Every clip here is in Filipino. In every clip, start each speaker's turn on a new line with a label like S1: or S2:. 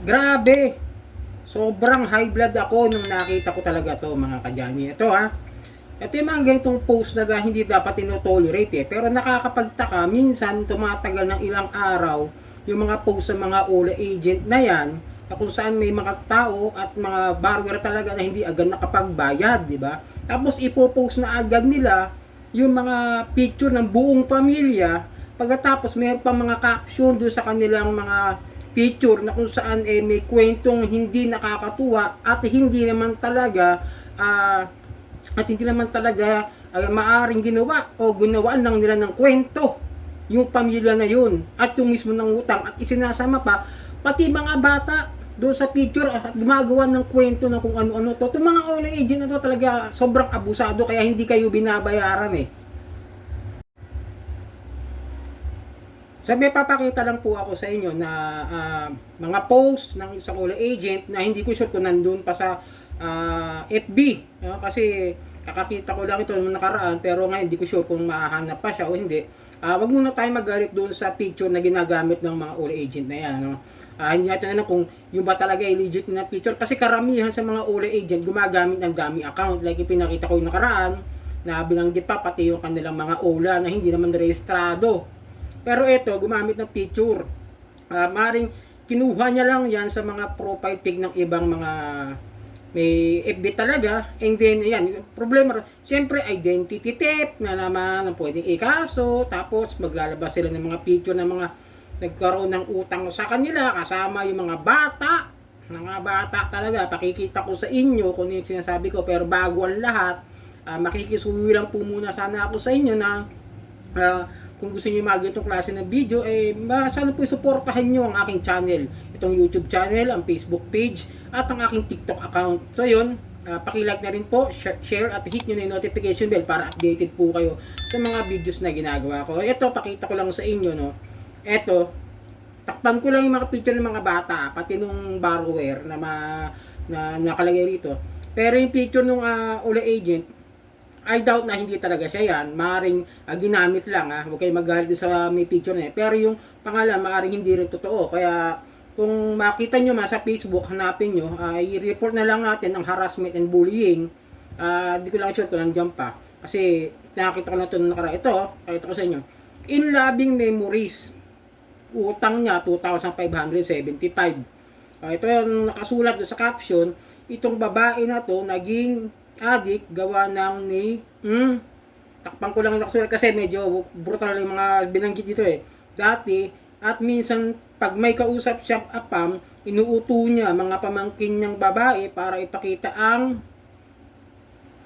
S1: Grabe! Sobrang high blood ako nung nakita ko talaga to mga kadyani. Ito ha. Ito yung mga ganitong post na hindi dapat tinotolerate Pero nakakapagtaka, minsan tumatagal ng ilang araw yung mga post sa mga OLA agent na yan na kung saan may mga tao at mga borrower talaga na hindi agad nakapagbayad, di ba? Tapos ipopost na agad nila yung mga picture ng buong pamilya. Pagkatapos mayroon pa mga caption doon sa kanilang mga picture na kung saan may kwentong hindi nakakatuwa at hindi naman talaga maaring ginawa o ginawaan lang nila ng kwento yung pamilya na yun at yung mismo ng utang at isinasama pa pati mga bata doon sa picture at gumagawa ng kwento na kung ano-ano to. Itong mga online agent na to talaga sobrang abusado kaya hindi kayo binabayaran Sabi, papakita lang po ako sa inyo na mga post ng isang online agent na hindi ko sure kung nandun pa sa FB. Kasi kakakita ko lang ito nung nakaraan pero ngayon hindi ko sure kung mahahanap pa siya o hindi. Wag muna tayo magalit doon sa picture na ginagamit ng mga online agent na yan. Hindi natin alam kung yung ba talaga ay legit na picture kasi karamihan sa mga online agent gumagamit ng dummy account. Like ipinakita ko yung nakaraan na binanggit pa pati yung kanilang mga OLA na hindi naman rehistrado. Pero ito, gumamit ng picture. Maring kinuha niya lang yan sa mga profile pic ng ibang mga may FB talaga. And then, ayan, problema. Siyempre, identity theft na naman ang pwedeng ikaso. Tapos, maglalabas sila ng mga picture ng mga nagkaroon ng utang sa kanila. Kasama yung mga bata. Mga bata talaga. Pakikita ko sa inyo kung yung sinasabi ko. Pero bago ang lahat, makikisuyo lang po muna sana ako sa inyo na kung gusto niyo mag itong klase ng video, sana po suportahan niyo ang aking channel. Itong YouTube channel, ang Facebook page, at ang aking TikTok account. So yun, paki-like na rin po, share, at hit niyo na yung notification bell para updated po kayo sa mga videos na ginagawa ko. Ito, pakita ko lang sa inyo, no. Ito, takpan ko lang yung mga picture ng mga bata, pati nung borrower na nakalagay rito. Pero yung picture nung OLA agent, I doubt na hindi talaga siya yan. Maaring ginamit lang Huwag kayo magalit sa may picture na Pero yung pangalan, maaring hindi rin totoo. Kaya kung makita nyo sa Facebook, hanapin nyo, i-report na lang natin ang harassment and bullying. Di ko lang sure kung nandiyan pa. Kasi nakita ko na ito nakaraan. Ito, pakita ko sa inyo. In loving memories. Utang niya, 2,575. Ito yung nakasulat doon sa caption. Itong babae na to, naging addict gawa ng takpan ko lang yung nakasulat kasi medyo brutal yung mga binanggit dito dati at minsan pag may kausap siya apam inuuto niya mga pamangkin niyang babae para ipakita ang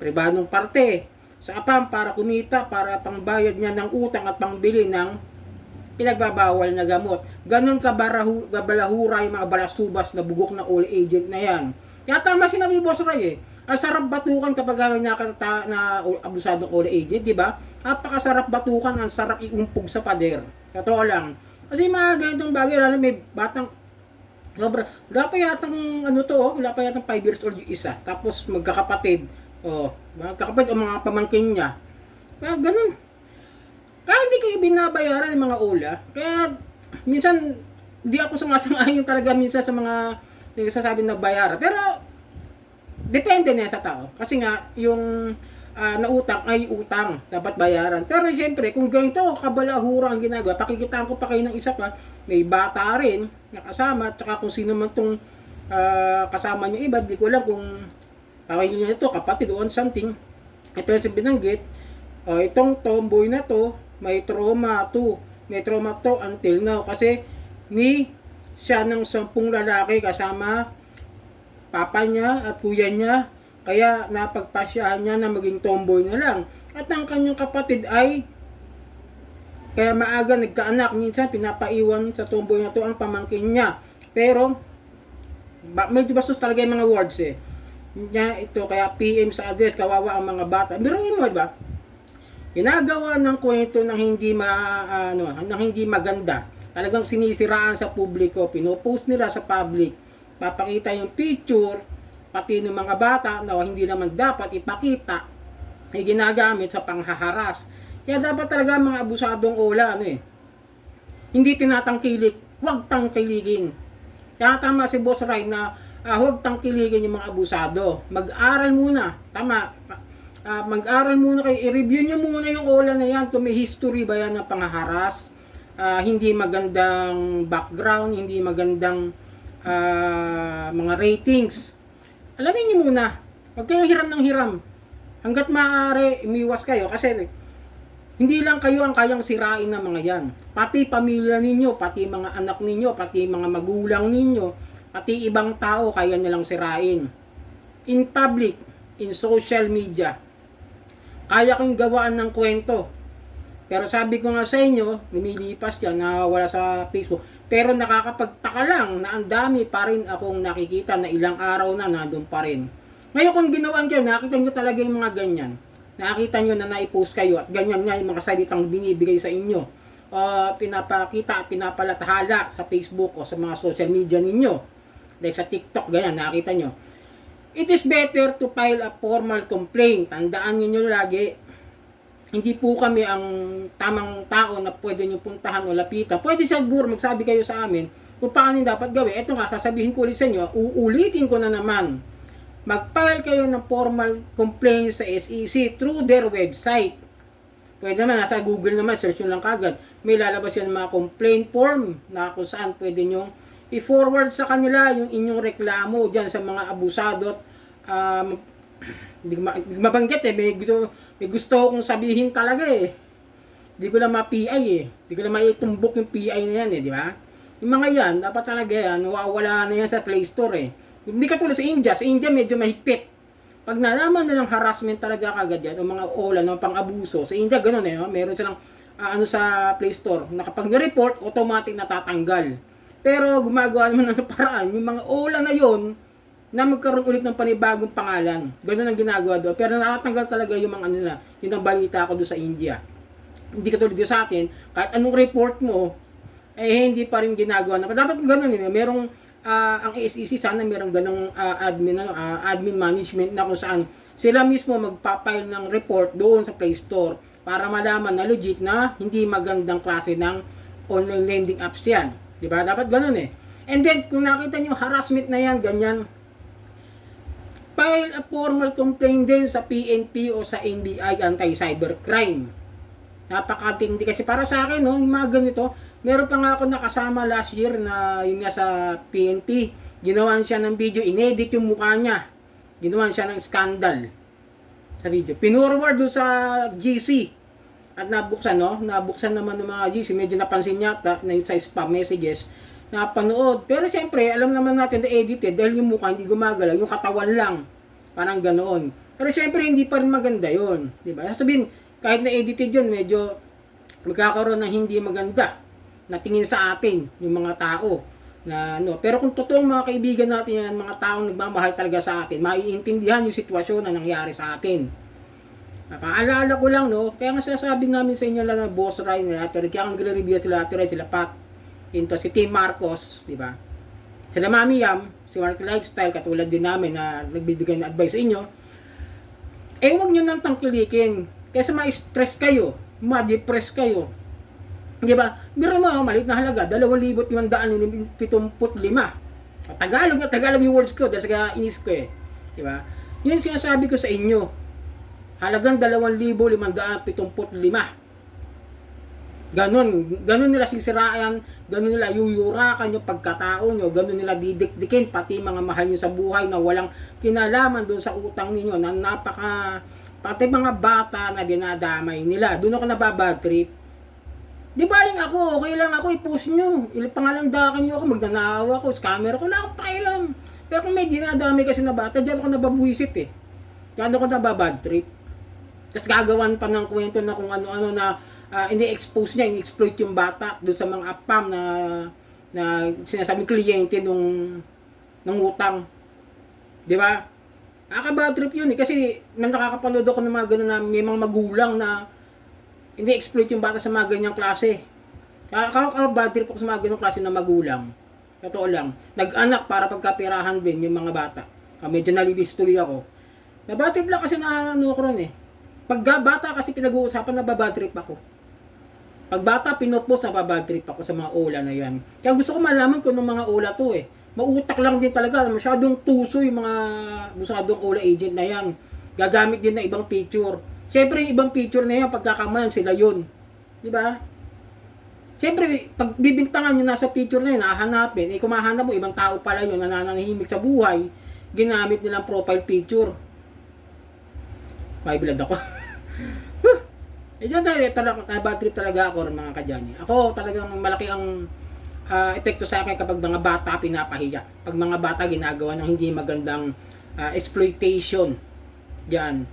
S1: pribadong parte sa apam para kumita para pangbayad niya ng utang at pangbili ng pinagbabawal na gamot. Ganon kabalahura yung mga balasubas na bugok na all agent na yan. Kaya tama sinabi Boss Ray ang sarap batukan kapag may nakata na abusadong OLA agent, di ba? Napakasarap batukan, ang sarap iumpog sa pader. Totoo lang. Kasi mga ganitong bagay, lalo may batang wala pa yatang wala pa yatang 5 years old yung isa. Tapos magkakapatid. Magkakapatid o mga pamangkin niya. Kaya ganun. Kaya hindi kayo binabayaran ng mga OLA. Kaya minsan hindi ako sumasang-ayon talaga minsan sa mga nagsasabi na bayaran. Pero depende na sa tao. Kasi nga, yung nautang ay utang. Dapat bayaran. Pero siyempre, kung ganito, kabalahura ang ginagawa, pakikitaan ko pa kayo ng isa pa, may bata rin nakasama, at saka kung sino man itong kasama niyo iba, di ko alam kung tawagin niyo ito, kapatid o something. Ito yung binanggit. Itong tomboy na to, may trauma to. May trauma to until now. Kasi siya ng 10 lalaki kasama papa niya at kuya niya, kaya napagpasyahan niya na maging tomboy na lang. At ang kanyang kapatid ay kaya maaga nagkaanak, minsan pinapaiwan sa tomboy na to ang pamangkin niya. Pero medyo bastos talaga yung mga words niya ito, kaya PM sa address, kawawa ang mga bata. Biruin mo ba? Ginagawa ng kwento ng hindi maganda. Talagang sinisiraan sa publiko, pinopost nila sa public. Papakita yung picture, pati ng mga bata na hindi naman dapat ipakita, ay ginagamit sa panghaharas. Kaya dapat talaga mga abusadong OLA, hindi tinatangkilik, huwag tangkiligin. Kaya tama si Boss Ray na huwag tangkilikin yung mga abusado. Mag-aral muna. Tama. Mag-aral muna kayo. I-review nyo muna yung ola na yan. Kung may history ba yan ng pangaharas. Hindi magandang background. Hindi magandang mga ratings. Alamin nyo muna. Huwag kayong hiram ng hiram. Hanggat maaari, umiwas kayo. Kasi hindi lang kayo ang kayang sirain ng mga yan. Pati pamilya ninyo, pati mga anak ninyo, pati mga magulang ninyo, pati ibang tao kaya nilang sirain. In public, in social media, kaya kong gawaan ng kwento. Pero sabi ko nga sa inyo, lumilipas yan, nawawala sa Facebook. Pero nakakapagtaka lang na ang dami pa rin akong nakikita na ilang araw na nandun pa rin. Ngayon kung ginawaan kayo, nakita nyo talaga yung mga ganyan. Nakita nyo na naipost kayo at ganyan nga yung mga salitang binibigay sa inyo. Pinapakita at pinapalatahala sa Facebook o sa mga social media ninyo. Like sa TikTok, ganyan, nakita nyo. It is better to file a formal complaint. Tandaan niyo lagi, hindi po kami ang tamang tao na pwede nyo puntahan o lapitan. Pwede siguro magsabi kayo sa amin kung paano dapat gawin. Ito nga, sasabihin ko ulit sa inyo, uulitin ko na naman. Mag-file kayo ng formal complaint sa SEC through their website. Pwede naman, nasa Google naman, search nyo lang kagad. May lalabas yan mga complaint form na kung saan pwede nyo i-forward sa kanila yung inyong reklamo dyan sa mga abusado. Hindi mabanggit may gusto akong sabihin talaga eh. Hindi ko lang ma-PI eh. Hindi ko lang maitumbok yung PI na yan eh, di ba? Yung mga yan, dapat talaga yan, nawawala na yan sa Play Store eh. Hindi katulad sa India. Sa India medyo mahigpit. Pag nalaman na ng harassment talaga kagad yan, o mga ola, ng pang-abuso, sa India ganun eh, meron silang sa Play Store, na kapag ni-report, automatic natatanggal. Pero gumagawa naman ng paraan, yung mga ola na yon na magkaroon ulit ng panibagong pangalan. Ganun ang ginagawa doon. Pero natatanggal talaga yung mga nila, yung ang balita ko doon sa India. Hindi katulad doon sa atin, kahit anong report mo, hindi pa rin ginagawa. Dapat ganun eh, merong ang SEC sana merong ganong admin management na kung saan sila mismo magpapile ng report doon sa Play Store para malaman na legit na hindi magandang klase ng online lending apps yan. Diba? Dapat ganun eh. And then, kung nakita nyo harassment na yan, ganyan, file a formal complaint din sa PNP o sa NBI Anti-Cybercrime. Napakatindi kasi para sa akin, no, yung mga ganito, meron pa nga ako nakasama last year na yun nga sa PNP, ginawan siya ng video, inedit yung mukha niya, ginawan siya ng scandal sa video, pinurward doon sa GC at nabuksan, no, nabuksan naman ng mga GC, medyo napansin yata na sa spam messages, napanood, pero siyempre, alam naman natin na edited dahil yung mukha hindi gumagalaw, yung katawan lang, parang ganoon, pero siyempre hindi pa rin maganda yun, diba? Sabihin, kahit na edited yun, medyo magkakaroon ng hindi maganda na tingin sa atin, yung mga tao. Na, no. Pero kung totoong mga kaibigan natin yan, mga taong nagmamahal talaga sa atin, maiintindihan yung sitwasyon na nangyari sa atin. Paalala ko lang, no, kaya nga sasabi namin sa inyo lang na Boss Ray, kaya kung nagre-review sila, sila Pat, into si Team Marcos, di ba? Sila Mami Yam, si Mark Lifestyle, katulad din namin na nagbibigay ng advice sa inyo, huwag nyo nang tangkilikin. Kaysa ma-stress kayo, ma-depress kayo. Di ba? Biro mo, maliit na halaga, 2,575. Tagalog yung words ko, dahil sa inis ko eh. Di ba? Yun yung sinasabi ko sa inyo. Halagang 2,575. Ganon nila sisiraan, ganon nila yuyurakan yung pagkatao nyo, ganon nila didikdikin, pati mga mahal nyo sa buhay na walang kinalaman doon sa utang ninyo, na pati mga bata na dinadamay nila. Doon ako nababad trip. Di baling ako, okay lang ako, i-post nyo. Pangalandakan nyo ako, magnanakaw ako, scammer ako, wala akong pakialam. Pero kung may dinadamay kasi na bata, dyan ako nababuisit eh. Dyan ako nababad trip. Tapos gagawan pa ng kwento na kung ano-ano na ini-expose niya, ini-exploit yung bata doon sa mga apam na sinasabing kliyente nung utang. Di ba? Nakaka-bad trip yun eh, kasi nakakapanood ako ng mga gano'n na may mga magulang na hindi exploit yung bata sa mga ganyang klase. Nakaka-bad trip ako sa mga ganyang klase na magulang. Totoo lang. Nag-anak para pagkapirahan din yung mga bata. Medyo nalilistuloy ako. Na-bad trip lang kasi na ano ko ron eh. Pag bata kasi pinag-uusapan, nababad trip ako. Pag bata pinopost, nababad trip ako sa mga ola na yan. Kaya gusto ko malaman kung anong mga ola to eh. mautak lang din talaga, masyadong tuso yung mga masyadong OLA agent na yan. Gagamit din ng ibang picture. Siyempre, yung ibang picture na yan, pagkakamayan sila yun. Di ba? Siyempre, pag bibintangan nyo nasa picture na yun, hahanapin, kung mahanap mo, ibang tao pala yun, na nananahimik sa buhay, ginamit nilang profile picture. May bilad ako. Diyan talaga, bad trip talaga ako mga kadyani. Ako talagang malaki ang epekto sa akin kapag mga bata pinapahiya. Pag mga bata ginagawa ng hindi magandang exploitation. Diyan.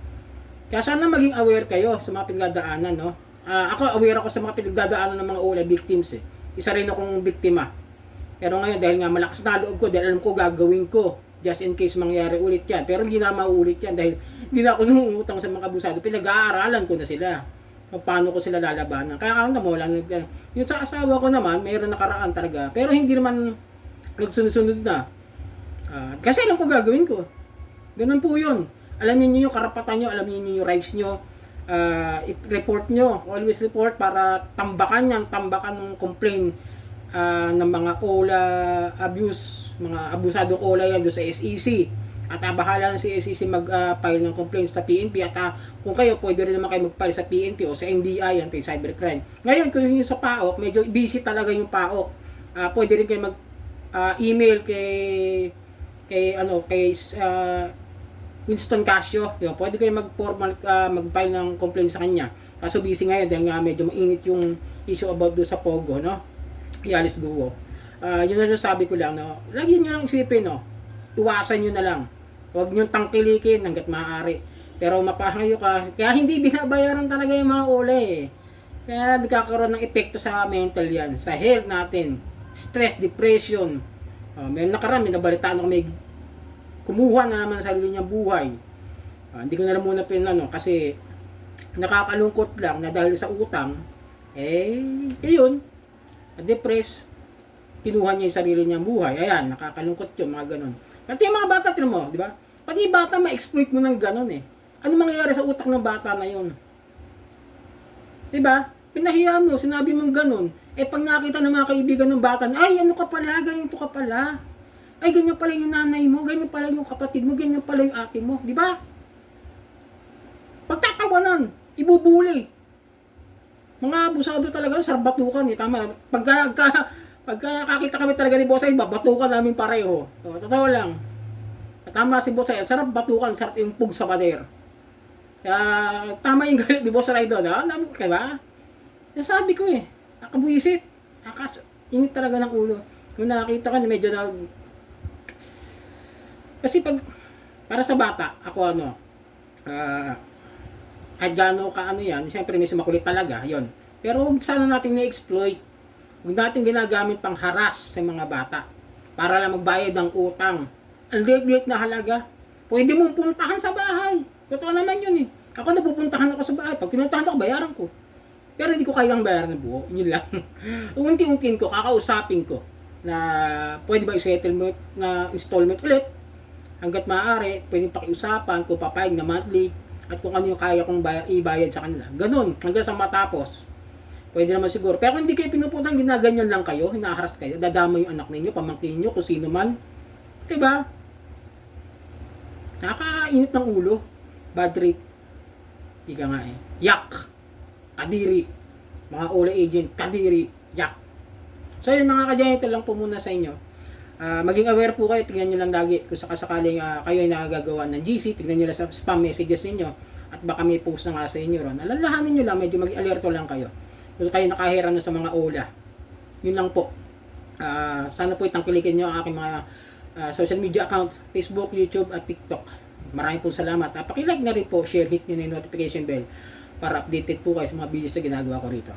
S1: Kaya sana maging aware kayo sa mga pinagdadaanan, no? Ako aware ako sa mga pinagdadaanan ng mga OLA victims eh. Isa rin akong biktima. Pero ngayon dahil nga malakas na loob ko, dahil alam ko gagawin ko just in case mangyari ulit yan. Pero hindi na mauulit yan dahil hindi na ako nangungutang sa mga abusado. Pinag-aaralan ko na sila. Paano ko sila lalabanan. Kaya ako wala yung sa asawa ko naman, mayroon nakaraan talaga. Pero hindi naman nagsunod-sunod na. Kasi alam ko gagawin ko. Ganun po yun. Alam niyo yung karapatan nyo, alam niyo yung rights nyo. I-report nyo. Always report para tambakan ng complaint ng mga OLA abuse, mga abusadong OLA yan doon sa SEC. At bahala na si SEC mag-file ng complaints sa PNP at kung kayo, pwede rin naman kayo mag-file sa PNP o sa NBI, Anti-Cybercrime. Ngayon, kung yung sa PAOK, medyo busy talaga yung PAOK. Pwede rin kayo mag-email kay Winston Casio. Yun, pwede kayo mag-formal mag-file ng complaint sa kanya. Kaso busy ngayon dahil nga medyo mainit yung issue about do sa Pogo, no? Yalis Guo. Yun na lang sabi ko lang, no? Lagi nyo lang isipin, no? Iwasan nyo na lang. Huwag nyo tangkilikin hanggat maaari. Pero mapahayo ka. Kaya hindi binabayaran talaga yung mga OLA eh. Kaya nagkakaroon ng epekto sa mental yan. Sa health natin. Stress, depression. May nakarami, nabalitaan ako may kumuha na naman sa sarili niyang buhay. Hindi ko na lang muna kasi nakakalungkot lang na dahil sa utang, yun, depressed, kinuha niya yung sarili niyang buhay. Ayan, nakakalungkot yun, mga ganun. Pati yung mga bata, tinan mo, di ba? Pati yung bata, ma-exploit mo ng ganun eh. Ano mangyayari sa utak ng bata na yun? Di ba? Pinahiya mo, sinabi mong ganun. Pag nakita ng mga kaibigan ng bata, ay, ano ka pala, ganito ka pala. Ay, ganyan pala yung nanay mo, ganyan pala yung kapatid mo, ganyan pala yung ate mo. Di ba? Pagtatawanan, ibubuli. Mga abusado talaga, sarbatukan eh. Tama, pagka nakakita kami talaga ni Bossay, babatukan namin pareho. Totoo lang. Tama si Bossay, sarap batukan, sarap yung pug sa pader. Tama yung galit ni Bossay doon, ha? Diba? Sabi ko eh, nakabuisit. Init talaga ng ulo. Kung nakakita ka, medyo kasi para sa bata, ako kahit gaano ka yan, siyempre may sumakulit talaga, yon. Pero huwag sana natin na-exploit. Huwag natin ginagamit pang haras sa mga bata para lang magbayad ng utang. Ang liit-liit na halaga. Pwede mong puntahan sa bahay. Totoo naman yun eh. Ako napupuntahan ako sa bahay. Pag pinuntahan ako, bayaran ko. Pero hindi ko kayang bayaran ng buo. Yun lang. Unti-untiin ko, kakausapin ko na pwede ba i-settlement na installment ulit. Hanggat maaari, pwedeng pakiusapan kung papayag na monthly at kung ano yung kaya kong ibayad sa kanila. Ganun, hanggang sa matapos. Pwede naman siguro. Pero kung hindi kayo pinupuntahan, ginaganyan lang kayo, hinaharas kayo, dadama yung anak ninyo, pamangkin nyo, kung sino man. Diba? Nakakainit ng ulo. Bad trip. Ika nga eh. Yak! Kadiri. Mga OLA agent, kadiri. Yak! So yun mga kadyan, ito lang po muna sa inyo. Maging aware po kayo, tingnan nyo lang lagi kung sakasakaling kayo ay nakagagawa ng GC, tingnan nyo lang sa spam messages ninyo at baka may post na nga sa inyo ron. Alalahanin nyo lang, medyo mag-alerto lang kayo kung kayo nakahiran na sa mga OLA. Yun lang po. Sana po itangkilikin nyo ang aking mga social media account, Facebook, YouTube at TikTok. Maraming po salamat. Pakilike na rin po, share, hit nyo na yung notification bell para updated po kayo sa mga videos na ginagawa ko rito.